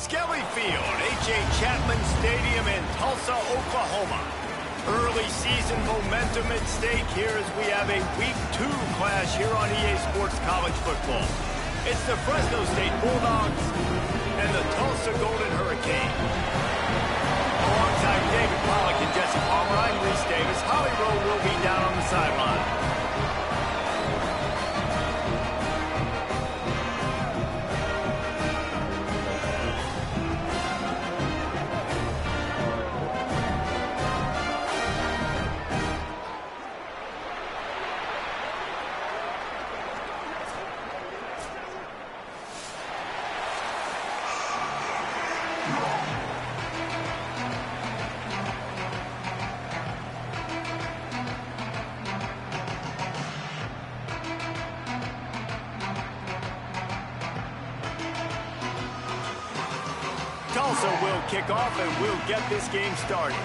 Skelly Field, H.A. Chapman Stadium in Tulsa, Oklahoma. Early season momentum at stake here as we have a Week 2 clash here on EA Sports College Football. It's the Fresno State Bulldogs and the Tulsa Golden Hurricane. Alongside David Pollack and Jesse Palmer, I'm Reese Davis. Holly Rowe will be down on the sideline. Tulsa will kick off and we'll get this game started.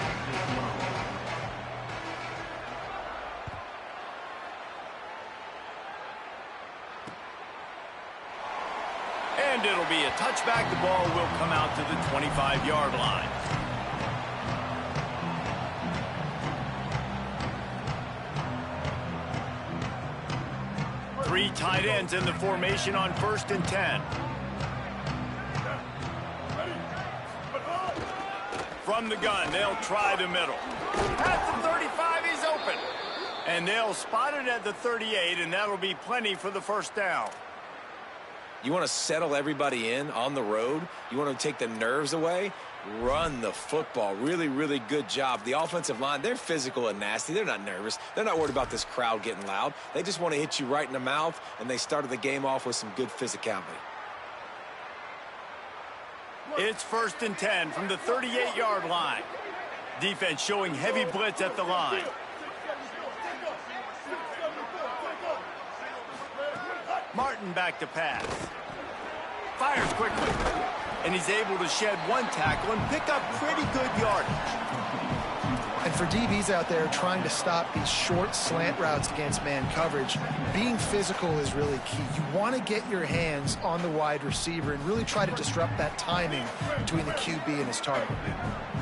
And it'll be a touchback. The ball will come out to the 25-yard line. Three tight ends in the formation on 1st and 10. From the gun, they'll try the middle. At the 35, he's open. And they'll spot it at the 38, and that'll be plenty for the first down. You want to settle everybody in on the road? You want to take the nerves away? Run the football. Really, really good job. The offensive line, they're physical and nasty. They're not nervous. They're not worried about this crowd getting loud. They just want to hit you right in the mouth, and they started the game off with some good physicality. It's 1st and 10 from the 38-yard line. Defense showing heavy blitz at the line. Martin back to pass. Fires quickly. And he's able to shed one tackle and pick up pretty good yardage. And for DBs out there trying to stop these short slant routes against man coverage, being physical is really key. You want to get your hands on the wide receiver and really try to disrupt that timing between the QB and his target.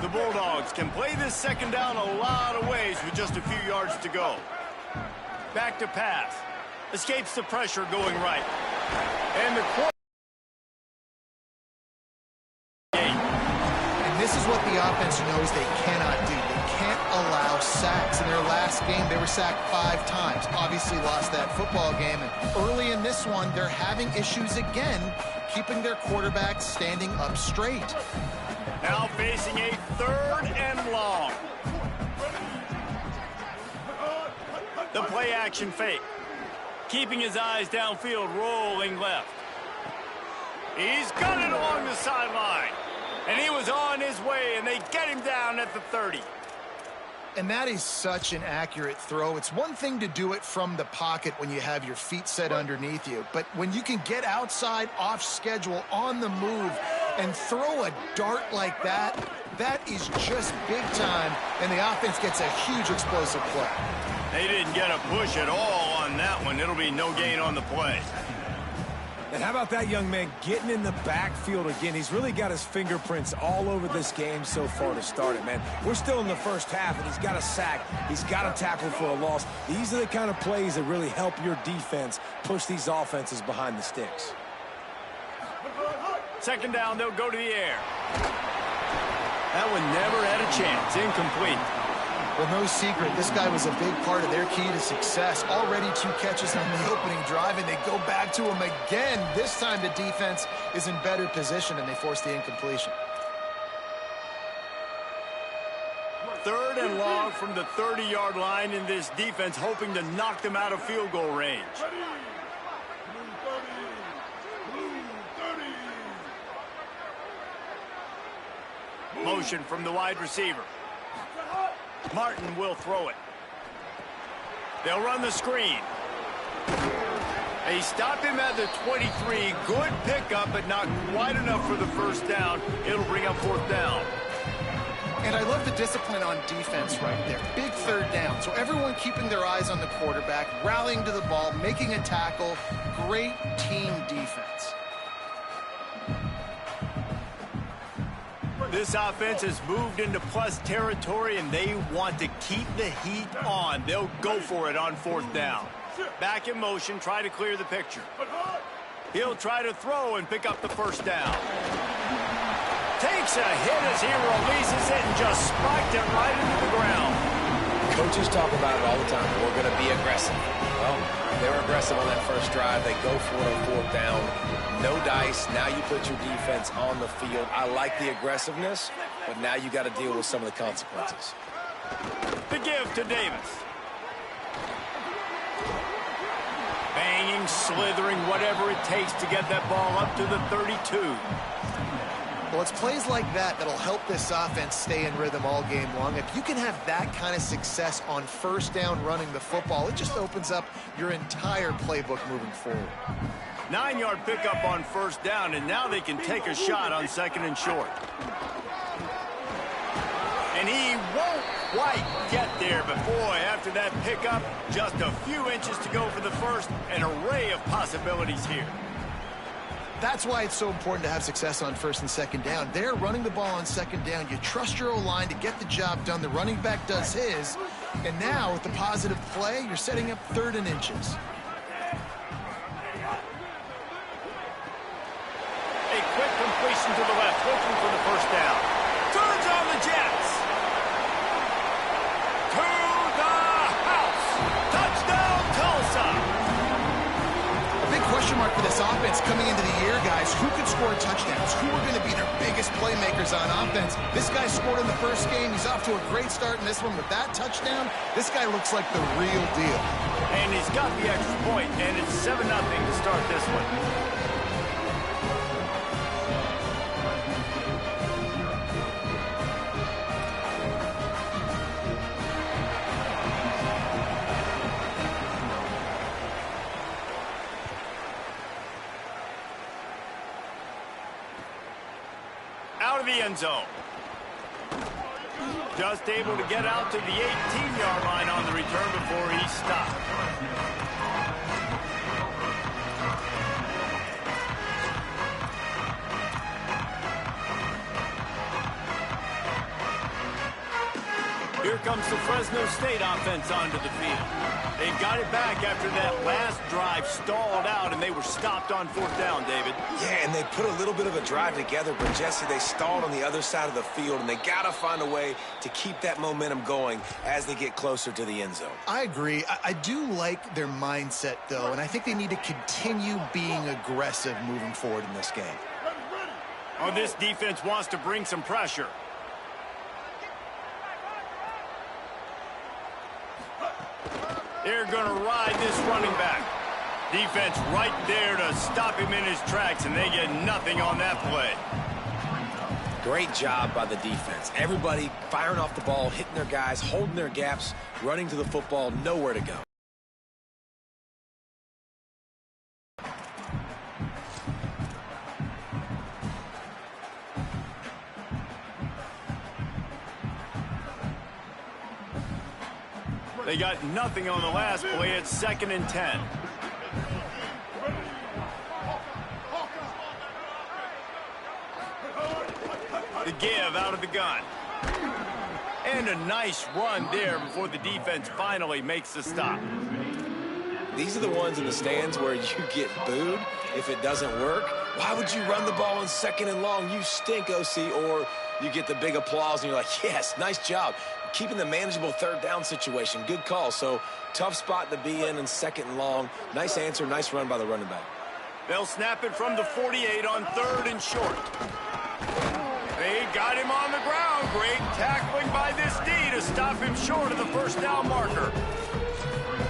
The Bulldogs can play this second down a lot of ways with just a few yards to go. Back to pass. Escapes the pressure going right. And the quarterback. And this is what the offense knows they cannot do. Can't allow sacks. In their last game, they were sacked 5 times. Obviously lost that football game. And early in this one, they're having issues again, keeping their quarterback standing up straight. Now facing a 3rd and long. The play action fake. Keeping his eyes downfield, rolling left. He's got it along the sideline. And he was on his way, and they get him down at the 30. And that is such an accurate throw. It's one thing to do it from the pocket when you have your feet set underneath you, but when you can get outside, off schedule, on the move, and throw a dart like that, that is just big time, and the offense gets a huge explosive play. They didn't get a push at all on that one. It'll be no gain on the play. And how about that young man getting in the backfield again? He's really got his fingerprints all over this game so far to start it, man. We're still in the first half, and he's got a sack. He's got a tackle for a loss. These are the kind of plays that really help your defense push these offenses behind the sticks. Second down, they'll go to the air. That one never had a chance. Incomplete. Well, no secret, this guy was a big part of their key to success. Already 2 catches on the opening drive, and they go back to him again. This time the defense is in better position, and they force the incompletion. 3rd and long from the 30-yard line in this defense, hoping to knock them out of field goal range. Motion from the wide receiver. Martin will throw it. They'll run the screen. They stop him at the 23. Good pickup, but not quite enough for the first down. It'll bring up 4th down. And I love the discipline on defense right there. Big 3rd down. So everyone keeping their eyes on the quarterback, rallying to the ball, making a tackle. Great team defense. This offense has moved into plus territory, and they want to keep the heat on. They'll go for it on 4th down. Back in motion, try to clear the picture. He'll try to throw and pick up the 1st down. Takes a hit as he releases it and just spiked it right into the ground. Coaches talk about it all the time. We're going to be aggressive. Well, they were aggressive on that first drive. They go for it on 4th down. No dice. Now you put your defense on the field. I like the aggressiveness, but now you got to deal with some of the consequences. The give to Davis. Banging, slithering, whatever it takes to get that ball up to the 32. Well, it's plays like that that'll help this offense stay in rhythm all game long. If you can have that kind of success on 1st down running the football, it just opens up your entire playbook moving forward. 9-yard pickup on 1st down, and now they can take a shot on 2nd and short. And he won't quite get there, but boy, after that pickup, just a few inches to go for the 1st. An array of possibilities here. That's why it's so important to have success on 1st and 2nd down. They're running the ball on 2nd down. You trust your O-line to get the job done. The running back does his. And now, with the positive play, you're setting up 3rd and inches. A quick completion to the left, looking for the 1st down. Turns on the Jets. To the house. Touchdown, Tulsa. A big question mark for this offense coming into the year, guys. Who could score touchdowns? Who are going to be their biggest playmakers on offense? This guy scored in the 1st game. He's off to a great start in this one with that touchdown. This guy looks like the real deal. And he's got the extra point, and it's 7-0 to start this one. Out of the end zone. Just able to get out to the 18-yard line on the return before he stopped. Here comes the Fresno State offense onto the field. They got it back after that last drive stalled out, and they were stopped on 4th down, David. Yeah, and they put a little bit of a drive together, but Jesse, they stalled on the other side of the field, and they got to find a way to keep that momentum going as they get closer to the end zone. I agree. I do like their mindset, though, and I think they need to continue being aggressive moving forward in this game. Oh, this defense wants to bring some pressure. They're going to ride this running back. Defense right there to stop him in his tracks, and they get nothing on that play. Great job by the defense. Everybody firing off the ball, hitting their guys, holding their gaps, running to the football, nowhere to go. They got nothing on the last play. It's 2nd and 10. The give out of the gun. And a nice run there before the defense finally makes the stop. These are the ones in the stands where you get booed if it doesn't work. Why would you run the ball in 2nd and long? You stink, OC. Or you get the big applause and you're like, yes, nice job. Keeping the manageable 3rd down situation. Good call. So tough spot to be in 2nd and long. Nice answer, nice run by the running back. They'll snap it from the 48 on 3rd and short. They got him on the ground. Great tackling by this D to stop him short of the 1st down marker.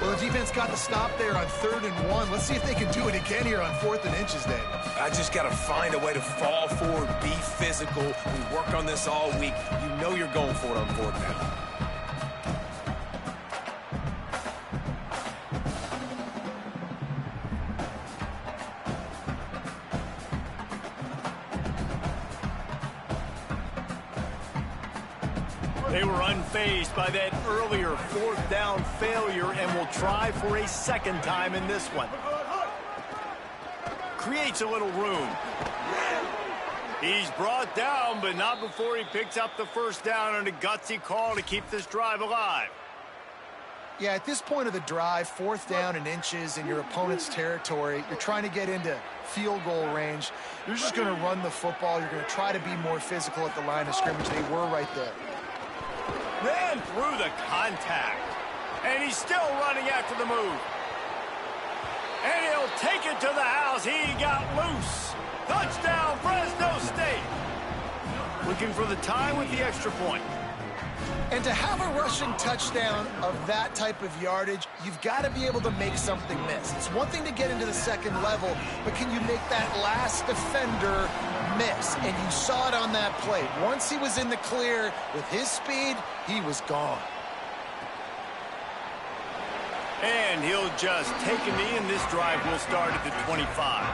Well, the defense got the stop there on 3rd and 1. Let's see if they can do it again here on 4th and inches, Dave. I just got to find a way to fall forward, be physical. We work on this all week. You know you're going for it on 4th down. They were unfazed by that earlier 4th down failure and will try for a 2nd time in this one. Creates a little room. He's brought down, but not before he picks up the first down on a gutsy call to keep this drive alive. Yeah, at this point of the drive, 4th down and inches in your opponent's territory, you're trying to get into field goal range. You're just going to run the football. You're going to try to be more physical at the line of scrimmage. They were right there. Ran through the contact. And he's still running after the move. And he'll take it to the house. He got loose. Touchdown, Fresno State. Looking for the tie with the extra point. And to have a rushing touchdown of that type of yardage, you've got to be able to make something miss. It's one thing to get into the second level, but can you make that last defender miss? And you saw it on that play. Once he was in the clear with his speed, he was gone. And he'll just take a knee, and this drive will start at the 25.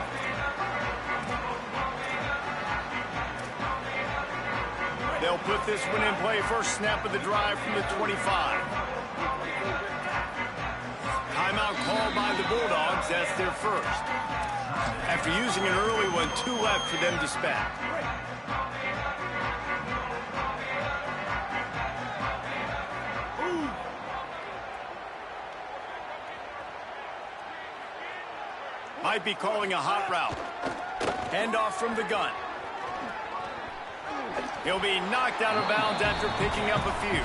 They'll put this one in play. First snap of the drive from the 25. Timeout called by the Bulldogs. That's their first. After using an early one, 2 left for them to spend. Might be calling a hot route. Handoff from the gun. He'll be knocked out of bounds after picking up a few.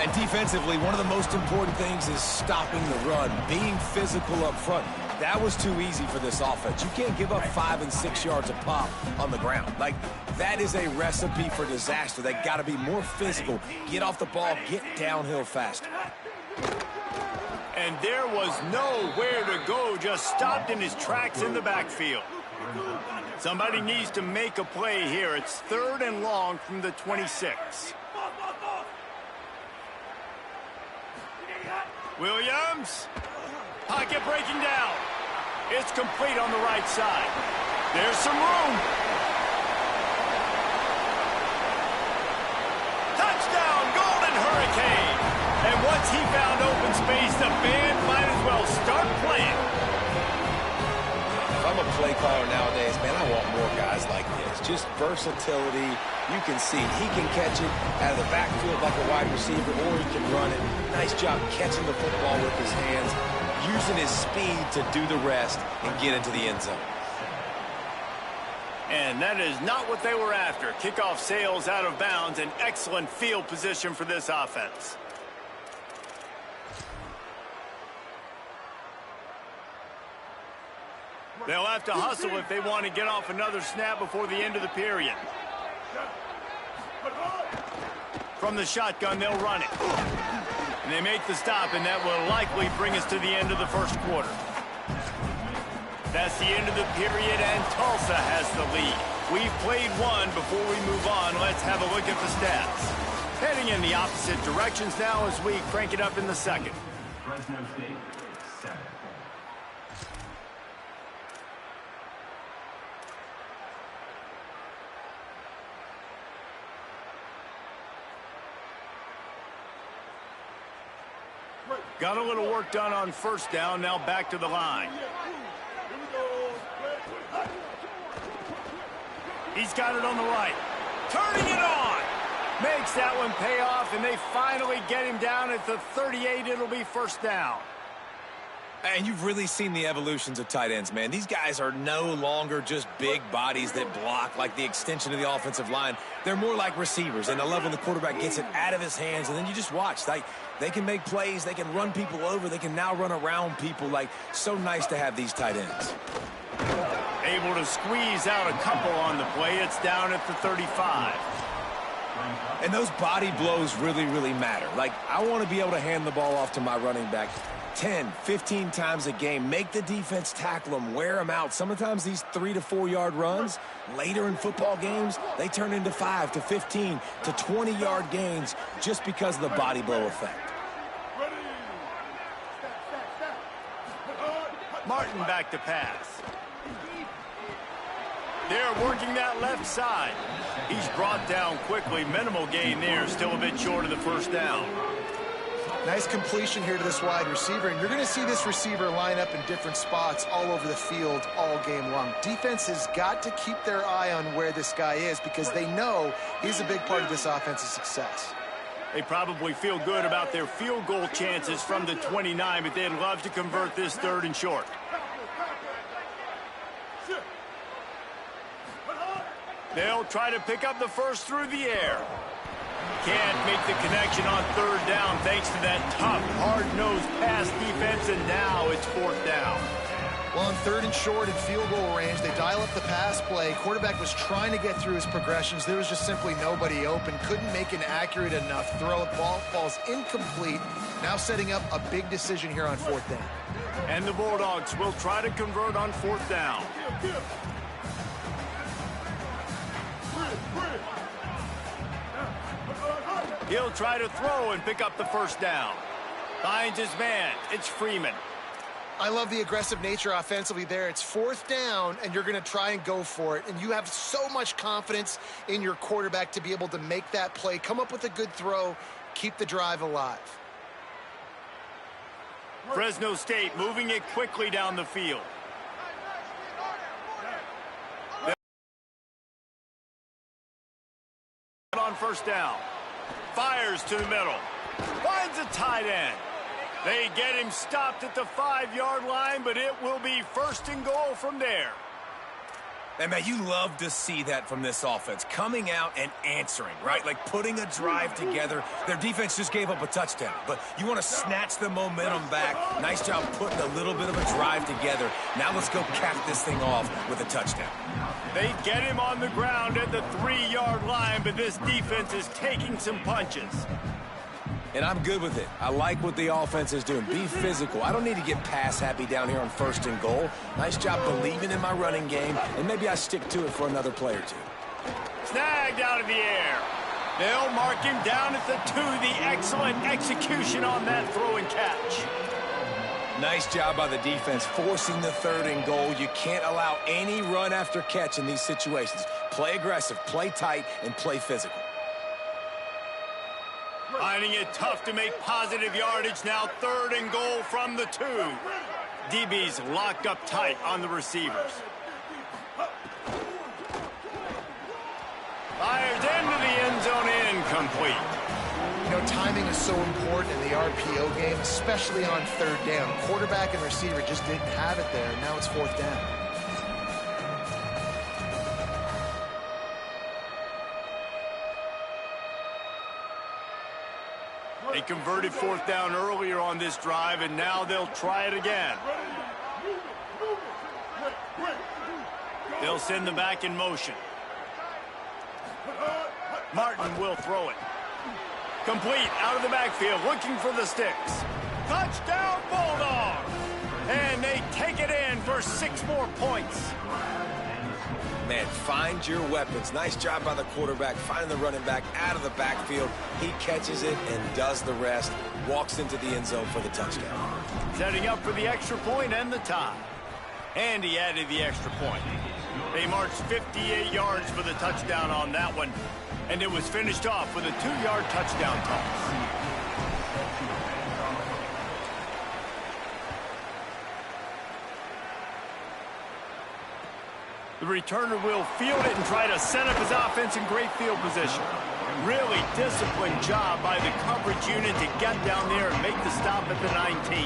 And defensively, one of the most important things is stopping the run, being physical up front. That was too easy for this offense. You can't give up 5 and 6 yards a pop on the ground. Like, that is a recipe for disaster. They got to be more physical, get off the ball, get downhill faster. And there was nowhere to go, just stopped in his tracks in the backfield. Somebody needs to make a play here. It's 3rd and long from the 26. Williams. Pocket breaking down. It's complete on the right side. There's some room. Touchdown, Golden Hurricane. And once he found open space, the band might as well start playing. If I'm a play caller nowadays, man, I want more guys like this. Just versatility. You can see he can catch it out of the backfield like a wide receiver, or he can run it. Nice job catching the football with his hands, using his speed to do the rest and get into the end zone. And that is not what they were after. Kickoff sails out of bounds, an excellent field position for this offense. They'll have to hustle if they want to get off another snap before the end of the period. From the shotgun, they'll run it. And they make the stop, and that will likely bring us to the end of the first quarter. That's the end of the period, and Tulsa has the lead. We've played one. Before we move on, let's have a look at the stats. Heading in the opposite directions now as we crank it up in the second. Fresno State, 7. Got a little work done on first down, now back to the line. He's got it on the right. Turning it on. Makes that one pay off, and they finally get him down at the 38. It'll be first down. And you've really seen the evolutions of tight ends, man. These guys are no longer just big bodies that block like the extension of the offensive line. They're more like receivers, and I love when the quarterback gets it out of his hands, and then you just watch. They can make plays. They can run people over. They can now run around people. Like, so nice to have these tight ends. Able to squeeze out a couple on the play. It's down at the 35. And those body blows really, really matter. Like, I want to be able to hand the ball off to my running back 10, 15 times a game. Make the defense tackle them, wear them out. Sometimes these 3 to 4 yard runs, later in football games, they turn into 5 to 15 to 20 yard gains just because of the body blow effect. Martin back to pass. They're working that left side. He's brought down quickly. Minimal gain there. Still a bit short of the first down. Nice completion here to this wide receiver, and you're going to see this receiver line up in different spots all over the field all game long. Defense has got to keep their eye on where this guy is because they know he's a big part of this offense's success. They probably feel good about their field goal chances from the 29, but they'd love to convert this 3rd and short. They'll try to pick up the first through the air. Can't make the connection on 3rd down thanks to that tough, hard-nosed pass defense, and now it's 4th down. Well, on 3rd and short at field goal range, they dial up the pass play. Quarterback was trying to get through his progressions. There was just simply nobody open. Couldn't make an accurate enough throw. The ball falls incomplete. Now setting up a big decision here on 4th down. And the Bulldogs will try to convert on 4th down. He'll try to throw and pick up the 1st down. Finds his man. It's Freeman. I love the aggressive nature offensively there. It's 4th down, and you're going to try and go for it. And you have so much confidence in your quarterback to be able to make that play, come up with a good throw, keep the drive alive. Fresno State moving it quickly down the field. On 1st down. Fires to the middle. Finds a tight end. They get him stopped at the 5-yard line, but it will be 1st and goal from there. And, man, you love to see that from this offense. Coming out and answering, right? Like putting a drive together. Their defense just gave up a touchdown. But you want to snatch the momentum back. Nice job putting a little bit of a drive together. Now let's go cap this thing off with a touchdown. They get him on the ground at the 3-yard line, but this defense is taking some punches. And I'm good with it. I like what the offense is doing. Be physical. I don't need to get pass happy down here on 1st and goal. Nice job believing in my running game, and maybe I stick to it for another play or two. Snagged out of the air. They'll mark him down at the 2. The excellent execution on that throw and catch. Nice job by the defense forcing the 3rd and goal. You can't allow any run after catch in these situations. Play aggressive, play tight, and play physical. Finding it tough to make positive yardage now. 3rd and goal from the 2. DB's locked up tight on the receivers. Fires into the end zone, incomplete. You know, timing is so important in the RPO game, especially on 3rd down. Quarterback and receiver just didn't have it there. Now it's 4th down. They converted 4th down earlier on this drive, and now they'll try it again. They'll send them back in motion. Martin will throw it. Complete out of the backfield, looking for the sticks. Touchdown, Bulldogs! And they take it in for 6 more points. Man, find your weapons. Nice job by the quarterback, finding the running back out of the backfield. He catches it and does the rest. Walks into the end zone for the touchdown. Setting up for the extra point and the tie. And he added the extra point. They marched 58 yards for the touchdown on that one. And it was finished off with a 2-yard touchdown toss. The returner will field it and try to set up his offense in great field position. Really disciplined job by the coverage unit to get down there and make the stop at the 19.